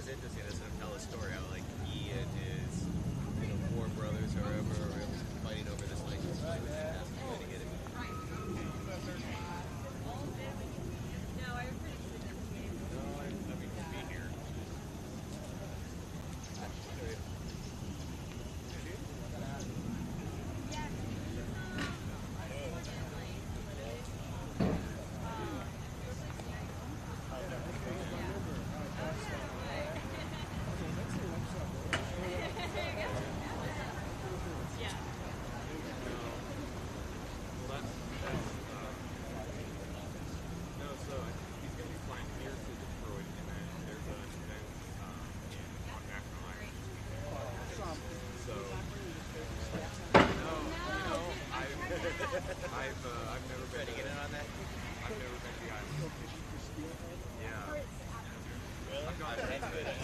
was interesting to sort of tell a story how like he and his four brothers or whatever are fighting over this license plate and has to try to get it. No, I pretty sure that's the game. No, I mean we'll be here. I've never been to get in on that. I've never been to the island. Yeah. I've gone to Lake Michigan.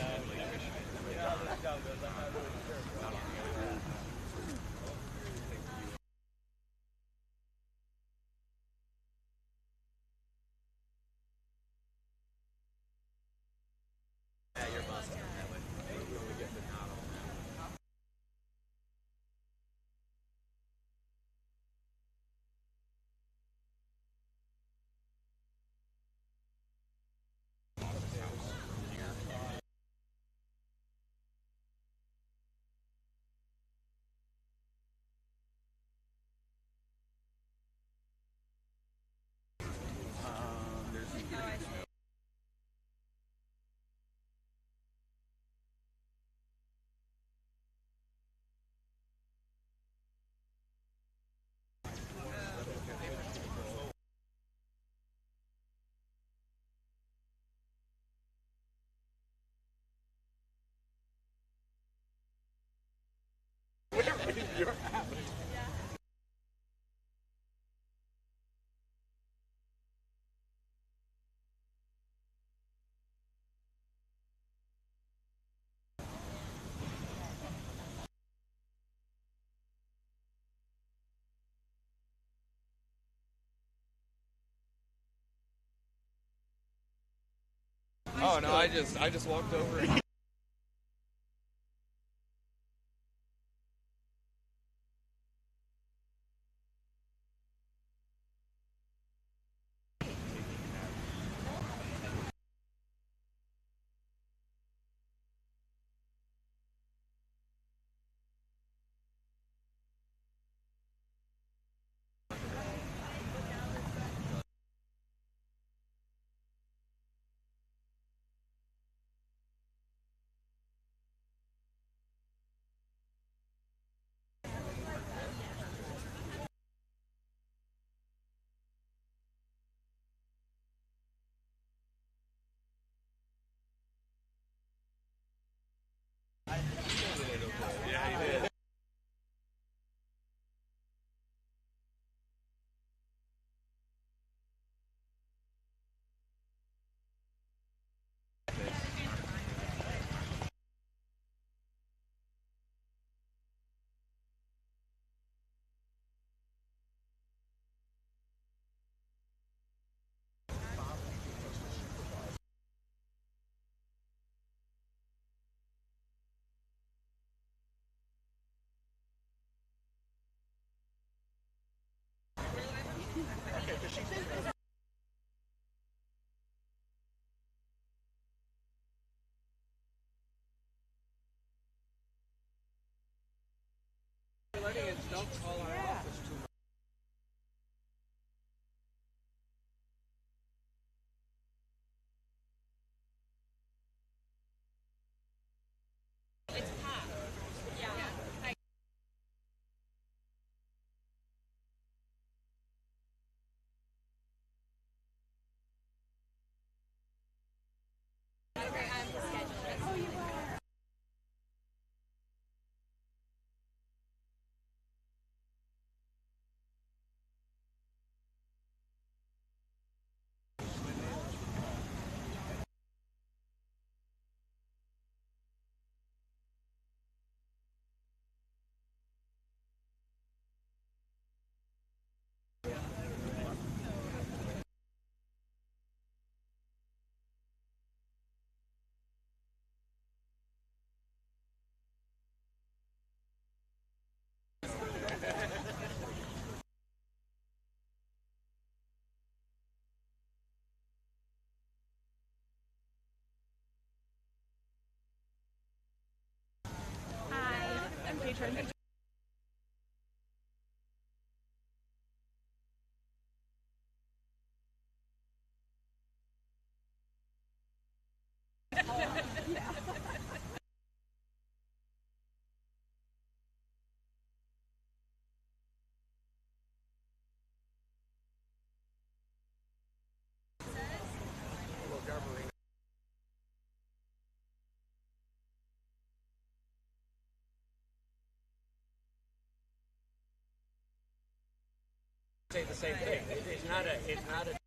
Yeah, you're busting that way. We get the nod on that. You're happening. Oh no, I just walked over. Yeah, he did. Don't call our office too much. It's Pop. Yeah. Okay, I'm scheduled. Oh, you are. Say the same thing. It's not a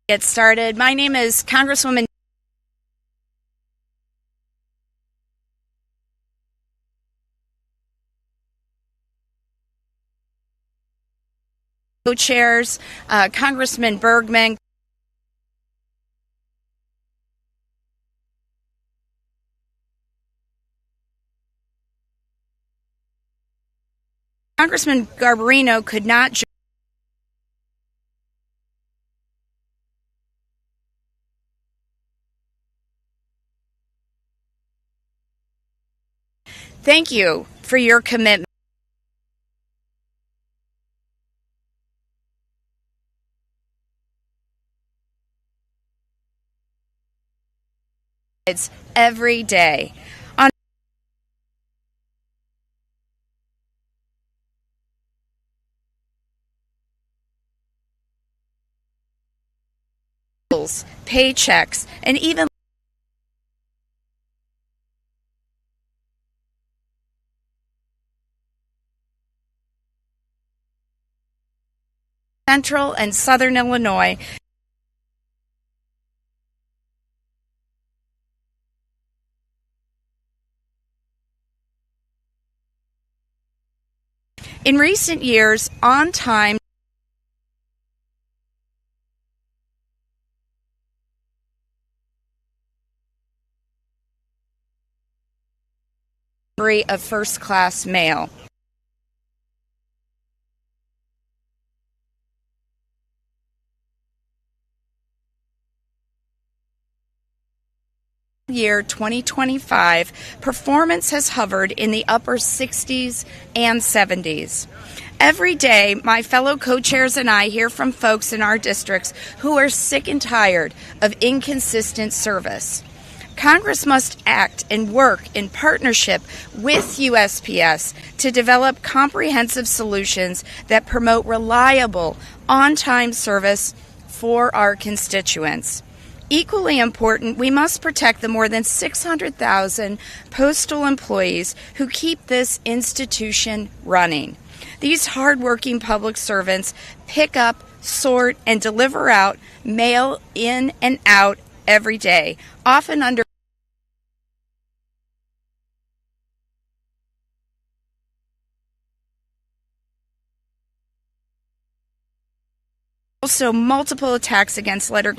Get started. My name is Congresswoman co-chairs, Congressman Bergman, Congressman Garbarino could not join Thank you for your commitment. It's every day. On bills, paychecks, and even Central and Southern Illinois in recent years, on time delivery of first-class mail. Year 2025, performance has hovered in the upper 60s and 70s. Every day, my fellow co-chairs and I hear from folks in our districts who are sick and tired of inconsistent service. Congress must act and work in partnership with USPS to develop comprehensive solutions that promote reliable, on-time service for our constituents. Equally important, we must protect the more than 600,000 postal employees who keep this institution running. These hardworking public servants pick up, sort, and deliver out mail in and out every day, often under also multiple attacks against letter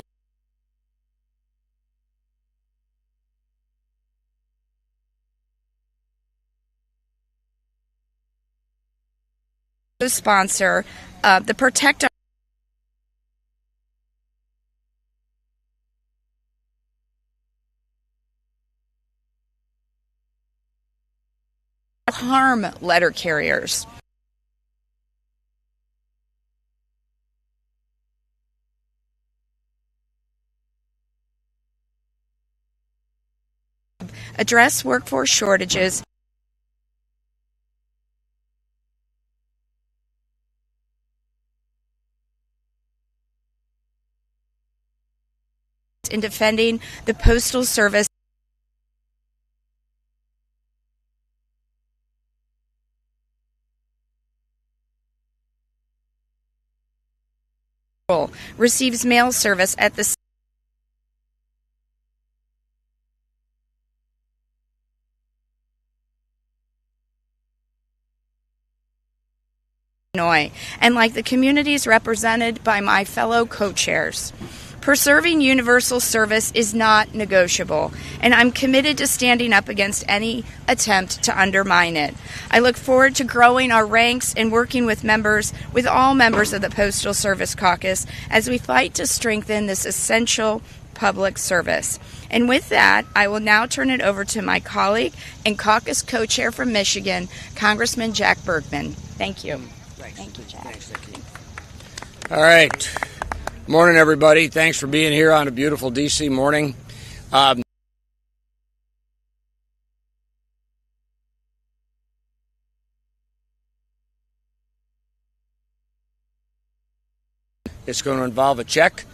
sponsor the Protect Harm letter carriers. Address workforce shortages in defending the Postal Service receives mail service at the Illinois, and like the communities represented by my fellow co-chairs. Preserving universal service is not negotiable, and I'm committed to standing up against any attempt to undermine it. I look forward to growing our ranks and working with all members of the Postal Service Caucus as we fight to strengthen this essential public service. And with that, I will now turn it over to my colleague and caucus co-chair from Michigan, Congressman Jack Bergman. Thank you. Thank you, Jack. All right. Morning, everybody. Thanks for being here on a beautiful D.C. morning. It's going to involve a check.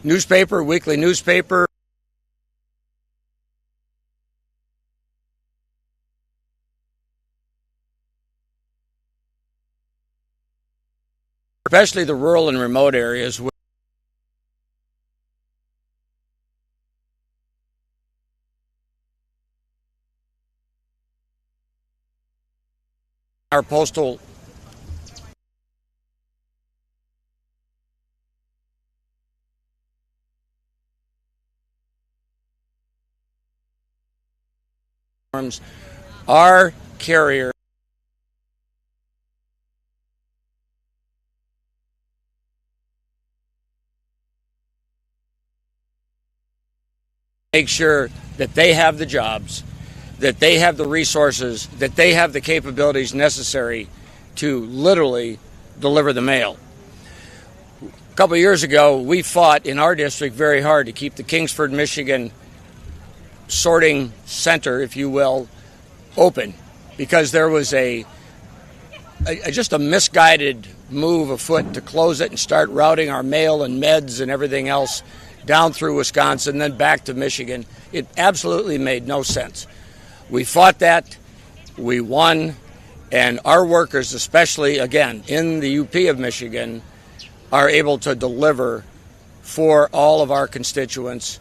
Newspaper, weekly newspaper. especially the rural and remote areas. Our postal firms, our carrier make sure that they have the jobs, that they have the resources, that they have the capabilities necessary to literally deliver the mail. A couple of years ago, we fought in our district very hard to keep the Kingsford, Michigan sorting center, if you will, open, because there was just a misguided move afoot to close it and start routing our mail and meds and everything else down through Wisconsin, then back to Michigan. It absolutely made no sense. We fought that, we won, and our workers, especially, again, in the UP of Michigan, are able to deliver for all of our constituents,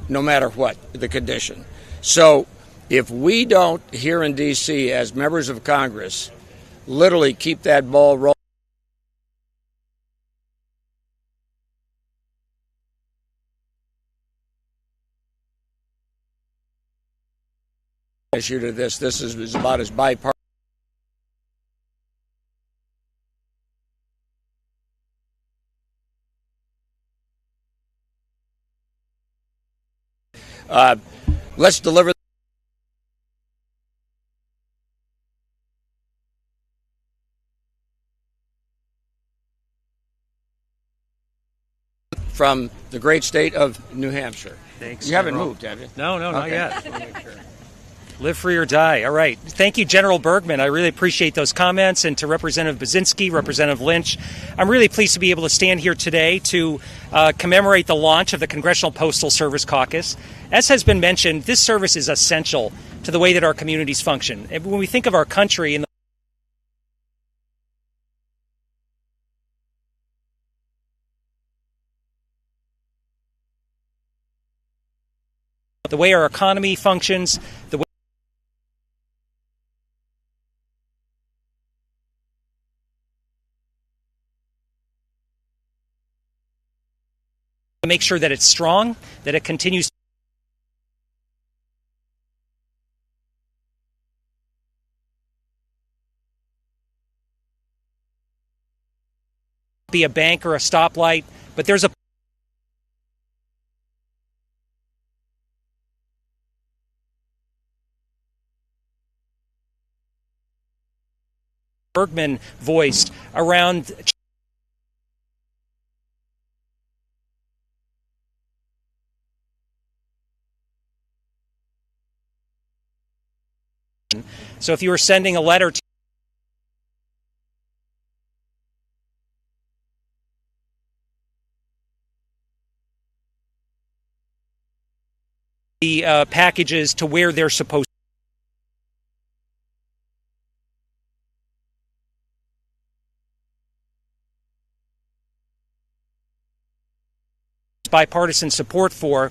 no matter what the condition. So if we don't, here in D.C., as members of Congress, literally keep that ball rolling, issue to this is about as bipartisan. Let's deliver from the great state of New Hampshire. Thanks. You haven't General. moved, have you? No, not Okay. yet. Live free or die. All right. Thank you, General Bergman. I really appreciate those comments. And to Representative Budzinski, Representative Lynch, I'm really pleased to be able to stand here today to commemorate the launch of the Congressional Postal Service Caucus. As has been mentioned, this service is essential to the way that our communities function. And when we think of our country and the way our economy functions, the way to make sure that it's strong, that it continues to be a bank or a stoplight, but there's a Bergman voiced around so if you were sending a letter to the packages to where they're supposed to, bipartisan support for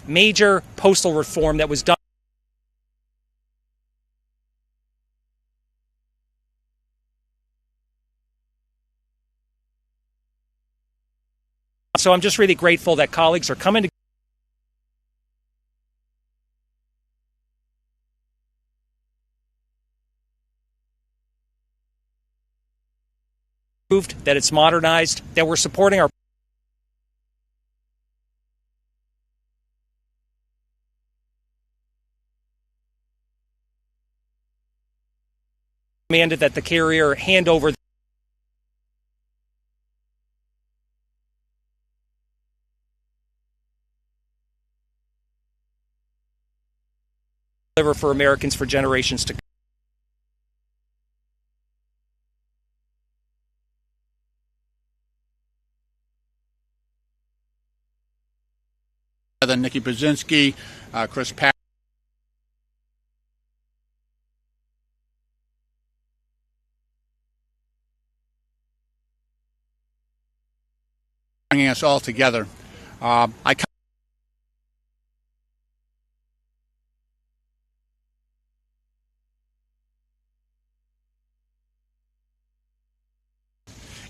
major postal reform that was done so I'm just really grateful that colleagues are coming to that it's modernized, that we're supporting our demanded that the carrier hand over deliver for Americans for generations to come. together Nikki Budzinski, Chris Pappas, bringing us all together.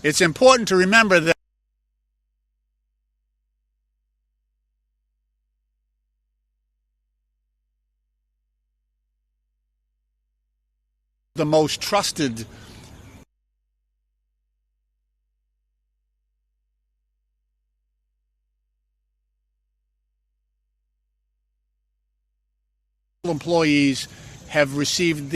It's important to remember that the most trusted employees have received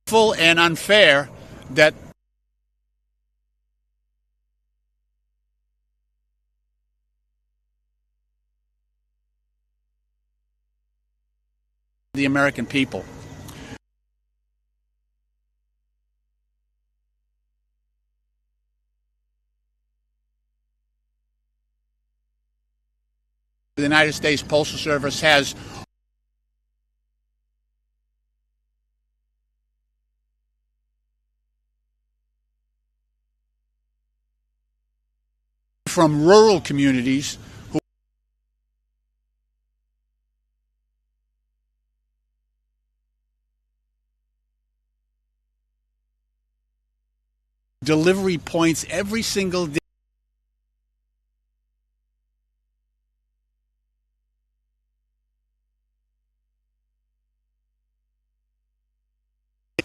full and unfair that the American people. The United States Postal Service has from rural communities who delivery points every single day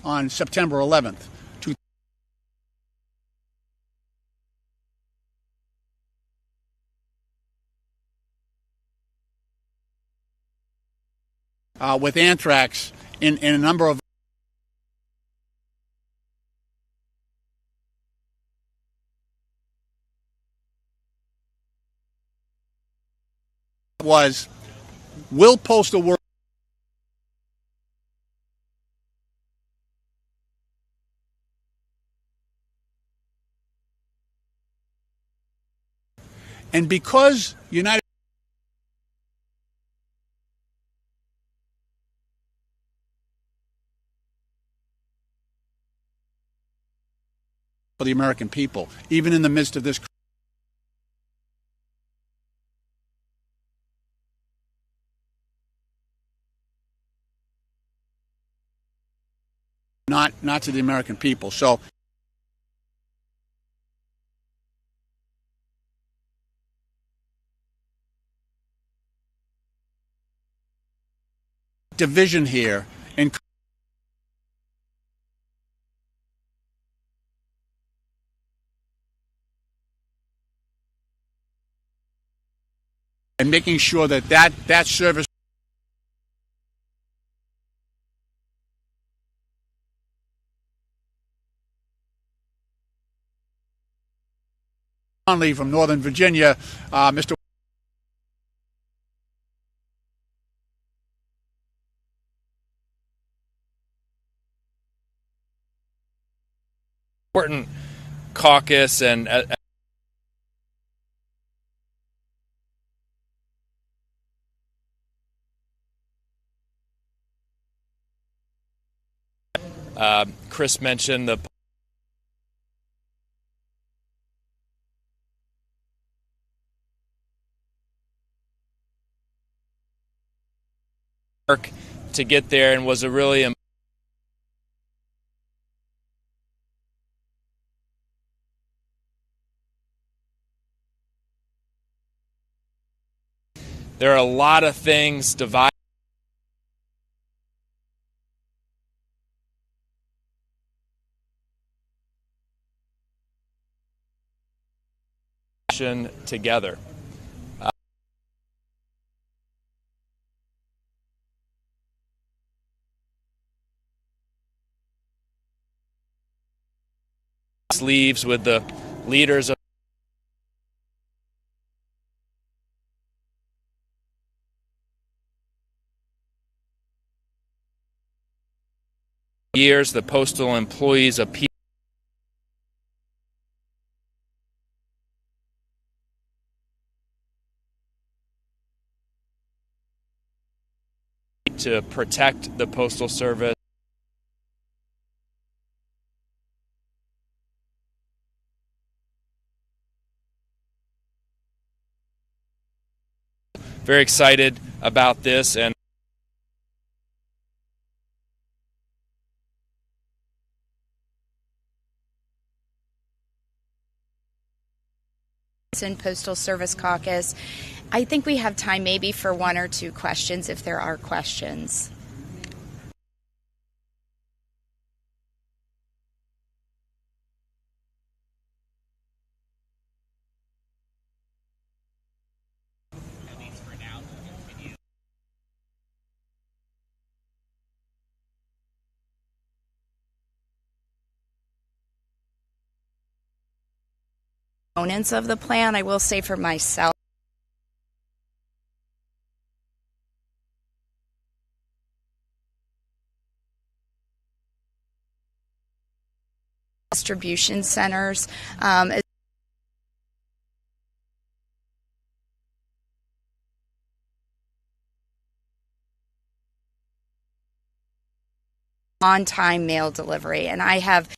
on September 11th. With anthrax in a number of was will postal work and because United for the American people, even in the midst of this not to the American people. So division here and making sure that service from Northern Virginia, Mr. Important caucus and Chris mentioned the work to get there and was a really there are a lot of things divided together. Leaves with the leaders of years, the postal employees appeal to protect the Postal Service. Very excited about this, and in Postal Service Caucus. I think we have time maybe for one or two questions if there are questions. Components of the plan, I will say for myself, distribution centers, on-time mail delivery, and I have